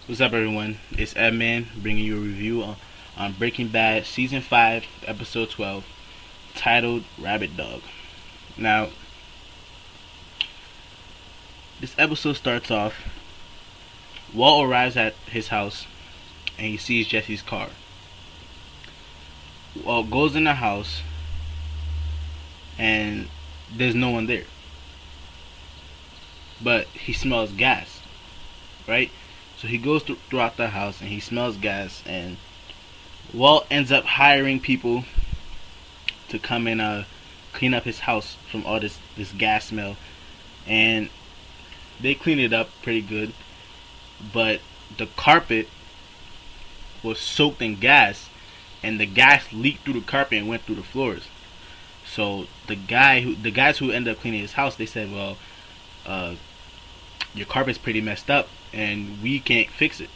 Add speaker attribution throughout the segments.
Speaker 1: What's up, everyone? It's Edman bringing you a review on Breaking Bad Season 5, Episode 12, titled Rabbit Dog. Now, this episode starts off. Walt arrives at his house and he sees Jesse's car. Walt goes in the house and there's no one there. But he smells gas, right? So he goes throughout the house and he smells gas, and Walt ends up hiring people to come and clean up his house from all this gas smell. And they clean it up pretty good, but the carpet was soaked in gas, and the gas leaked through the carpet and went through the floors. So the guys who ended up cleaning his house, they said, well, your carpet's pretty messed up and we can't fix it,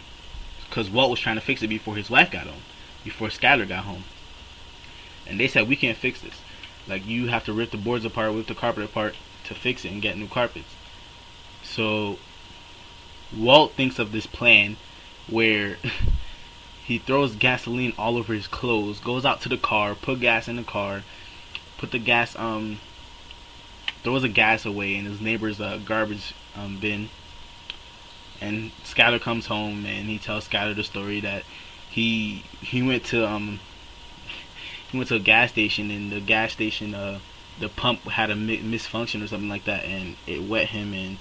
Speaker 1: because Walt was trying to fix it before his wife got home, before Skyler got home. And they said, we can't fix this. Like, you have to rip the boards apart, rip the carpet apart to fix it and get new carpets. So Walt thinks of this plan where he throws gasoline all over his clothes, goes out to the car, put gas in the car, put the gas throws the gas away in his neighbor's garbage bin. And Skyler comes home and he tells Skyler the story that he went to a gas station, and the gas station the pump had a misfunction or something like that, and it wet him, and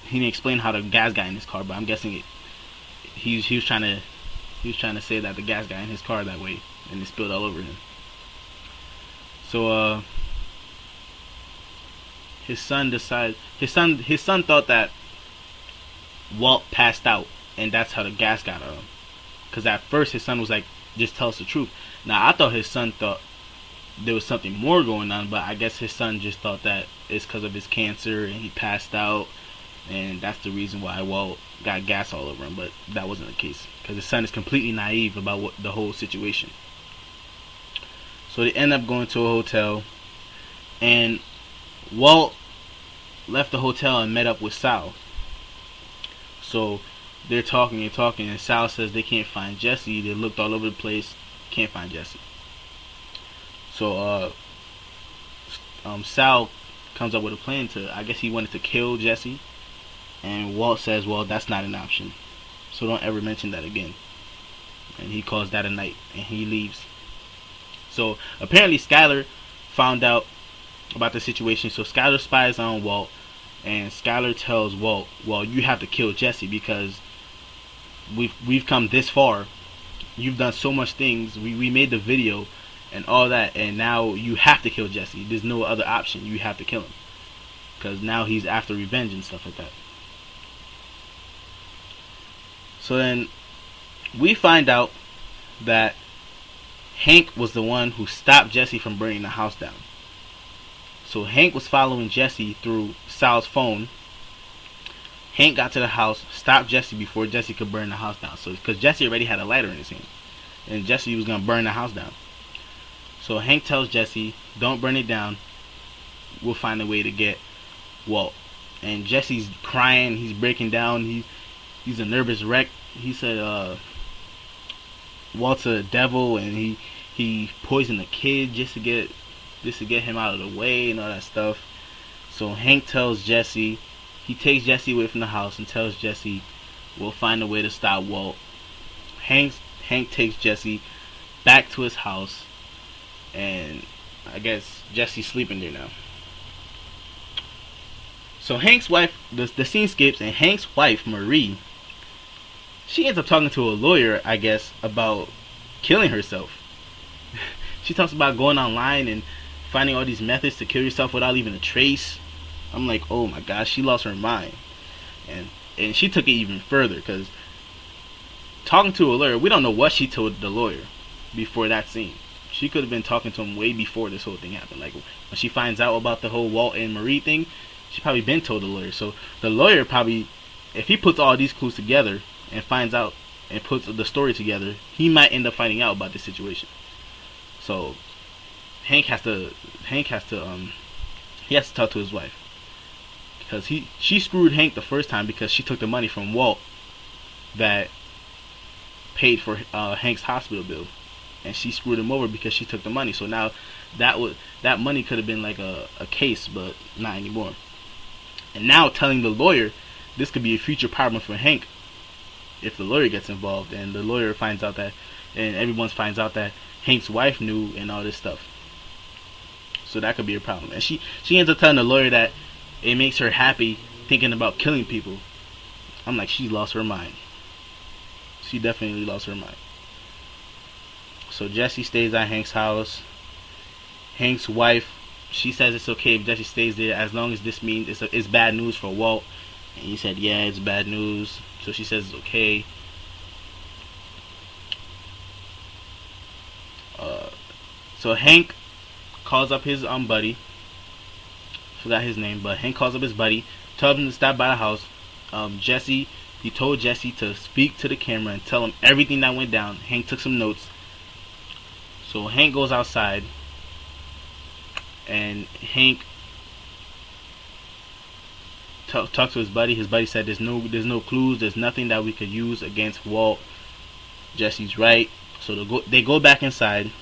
Speaker 1: he didn't explain how the gas got in his car, but I'm guessing he was trying to say that the gas got in his car that way and it spilled all over him. So his son thought that Walt passed out and that's how the gas got on him, because at first his son was like, just tell us the truth. Now I thought his son thought there was something more going on, but I guess his son just thought that it's because of his cancer and he passed out, and that's the reason why Walt got gas all over him. But that wasn't the case, because his son is completely naive about the whole situation. So they end up going to a hotel, and Walt left the hotel and met up with Sal. So they're talking and talking, and Sal says they can't find Jesse. They looked all over the place, can't find Jesse. So Sal comes up with a plan to, I guess he wanted to kill Jesse, and Walt says, well, that's not an option, so don't ever mention that again. And he calls that a night and he leaves. So apparently Skyler found out about the situation, so Skyler spies on Walt, and Skyler tells Walt, well, you have to kill Jesse because we've come this far. You've done so much things. We made the video and all that, and now you have to kill Jesse. There's no other option. You have to kill him, because now he's after revenge and stuff like that. So then we find out that Hank was the one who stopped Jesse from burning the house down. So Hank was following Jesse through Sal's phone. Hank got to the house, stopped Jesse before Jesse could burn the house down. So because Jesse already had a lighter in his hand, and Jesse was gonna burn the house down. So Hank tells Jesse, don't burn it down, we'll find a way to get Walt. And Jesse's crying, he's breaking down, he's a nervous wreck. He said Walt's a devil, and he poisoned the kid just to get him out of the way and all that stuff. So Hank tells Jesse, he takes Jesse away from the house and tells Jesse, we'll find a way to stop Walt. Hank takes Jesse back to his house, and I guess Jesse's sleeping there now. So Hank's wife, the scene skips, and Hank's wife, Marie, she ends up talking to a lawyer, I guess, about killing herself. She talks about going online and finding all these methods to kill yourself without leaving a trace. I'm like, oh my gosh, she lost her mind. And she took it even further, because talking to a lawyer, we don't know what she told the lawyer before that scene. She could have been talking to him way before this whole thing happened. Like, when she finds out about the whole Walt and Marie thing, she probably been told the lawyer. So the lawyer probably, if he puts all these clues together and finds out and puts the story together, he might end up finding out about this situation. So he has to talk to his wife, because she screwed Hank the first time because she took the money from Walt that paid for Hank's hospital bill, and she screwed him over because she took the money. So now that money could have been like a case, but not anymore. And now telling the lawyer, this could be a future problem for Hank if the lawyer gets involved, and the lawyer finds out that, and everyone finds out that Hank's wife knew and all this stuff. So that could be a problem. And she ends up telling the lawyer that it makes her happy thinking about killing people. I'm like, she lost her mind. She definitely lost her mind. So Jesse stays at Hank's house. Hank's wife, she says it's okay if Jesse stays there as long as this means it's bad news for Walt. And he said, yeah, it's bad news. So she says it's okay. So Hank calls up his buddy. Forgot his name, but Hank calls up his buddy, tells him to stop by the house. He told Jesse to speak to the camera and tell him everything that went down. Hank took some notes. So Hank goes outside, and Hank talks to his buddy. His buddy said there's no clues, there's nothing that we could use against Walt. Jesse's right. So they go back inside.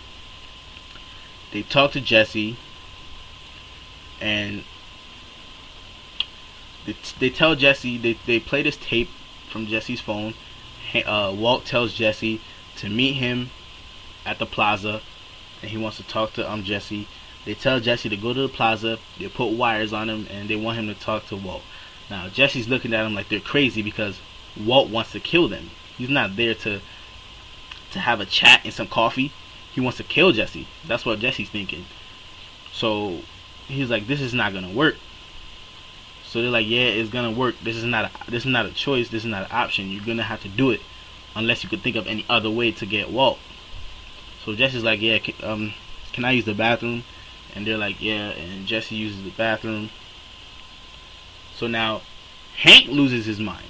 Speaker 1: They talk to Jesse, and they tell Jesse, they play this tape from Jesse's phone. Walt tells Jesse to meet him at the plaza, and he wants to talk to Jesse. They tell Jesse to go to the plaza. They put wires on him, and they want him to talk to Walt. Now Jesse's looking at him like they're crazy because Walt wants to kill them. He's not there to have a chat and some coffee. He wants to kill Jesse. That's what Jesse's thinking. So he's like, this is not gonna work. So they're like, yeah, it's gonna work. This is not a choice. This is not an option. You're gonna have to do it unless you could think of any other way to get Walt. So Jesse's like, yeah, can I use the bathroom? And they're like, yeah. And Jesse uses the bathroom. So now Hank loses his mind.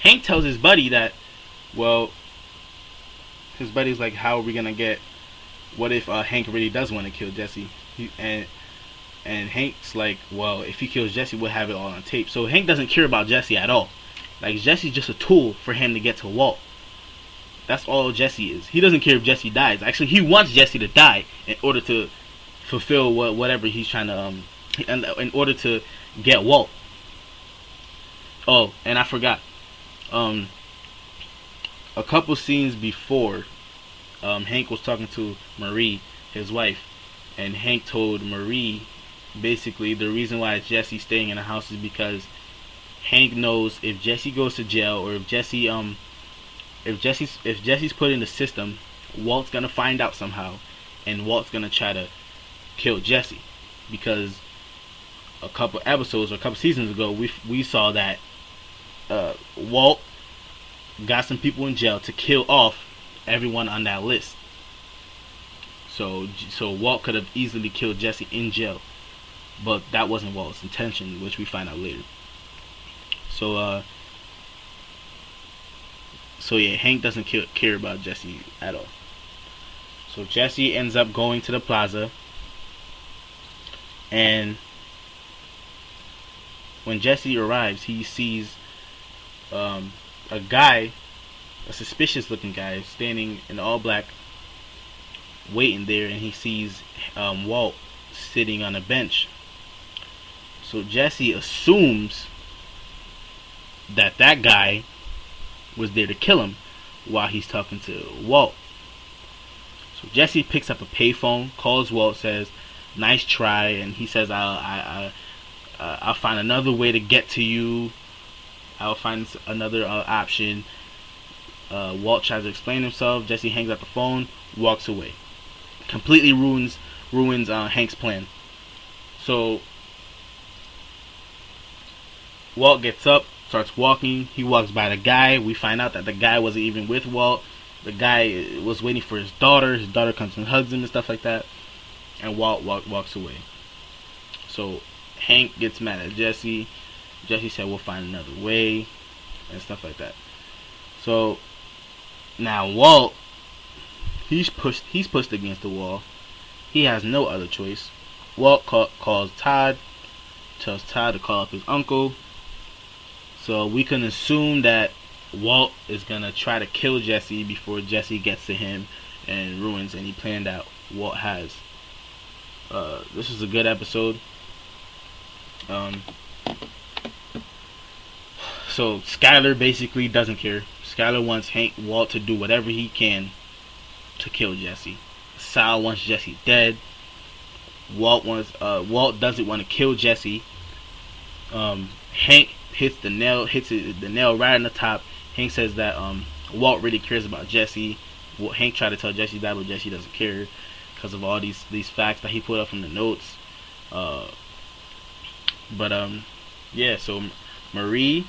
Speaker 1: Hank tells his buddy that, well, his buddy's like, how are we gonna get? What if Hank really does want to kill Jesse? And Hank's like, well, if he kills Jesse, we'll have it all on tape. So Hank doesn't care about Jesse at all. Like, Jesse's just a tool for him to get to Walt. That's all Jesse is. He doesn't care if Jesse dies. Actually, he wants Jesse to die in order to fulfill whatever he's trying to in order to get Walt. Oh, and I forgot. A couple scenes before, Hank was talking to Marie, his wife, and Hank told Marie basically the reason why Jesse's staying in the house is because Hank knows if Jesse goes to jail, or if Jesse's put in the system, Walt's gonna find out somehow, and Walt's gonna try to kill Jesse, because a couple episodes or a couple seasons ago we saw that Walt got some people in jail to kill off everyone on that list. So Walt could have easily killed Jesse in jail, but that wasn't Walt's intention, which we find out later. So yeah, Hank doesn't care about Jesse at all. So Jesse ends up going to the plaza, and when Jesse arrives, he sees a guy, a suspicious looking guy, standing in all black, waiting there, and he sees Walt sitting on a bench. So Jesse assumes that guy was there to kill him while he's talking to Walt. So Jesse picks up a payphone, calls Walt, says, "Nice try," and he says, I'll find another way to get to you. I'll find another option." Walt tries to explain himself. Jesse hangs up the phone, walks away. Completely ruins Hank's plan. So Walt gets up, starts walking. He walks by the guy. We find out that the guy wasn't even with Walt. The guy was waiting for his daughter. His daughter comes and hugs him and stuff like that. And Walt walks away. So Hank gets mad at Jesse. Jesse said, "We'll find another way," and stuff like that. So now Walt, he's pushed against the wall. He has no other choice. Walt calls Todd, tells Todd to call up his uncle. So we can assume that Walt is gonna try to kill Jesse before Jesse gets to him and ruins any plan that Walt has. This is a good episode. So Skyler basically doesn't care. Skyler wants Walt to do whatever he can to kill Jesse. Sal wants Jesse dead. Walt doesn't want to kill Jesse. Hank hits the nail right on the top. Hank says that Walt really cares about Jesse. Hank tried to tell Jesse that, but Jesse doesn't care because of all these facts that he put up from the notes. Yeah. So Marie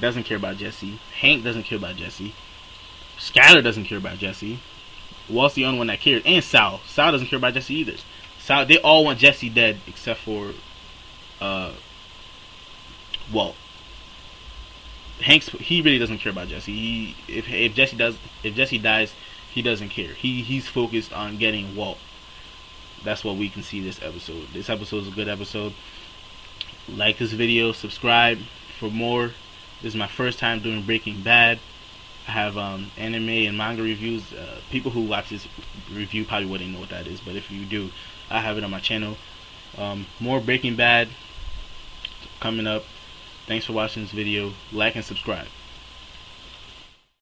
Speaker 1: doesn't care about Jesse. Hank doesn't care about Jesse. Skyler doesn't care about Jesse. Walt's the only one that cares, and Sal. Sal doesn't care about Jesse either. Sal, they all want Jesse dead except for Walt. He really doesn't care about Jesse. If Jesse dies, he doesn't care. He's focused on getting Walt. That's what we can see this episode. This episode is a good episode. Like this video, subscribe for more. This is my first time doing Breaking Bad. I have anime and manga reviews. People who watch this review probably wouldn't know what that is, but if you do, I have it on my channel. More Breaking Bad coming up. Thanks for watching this video. Like and subscribe.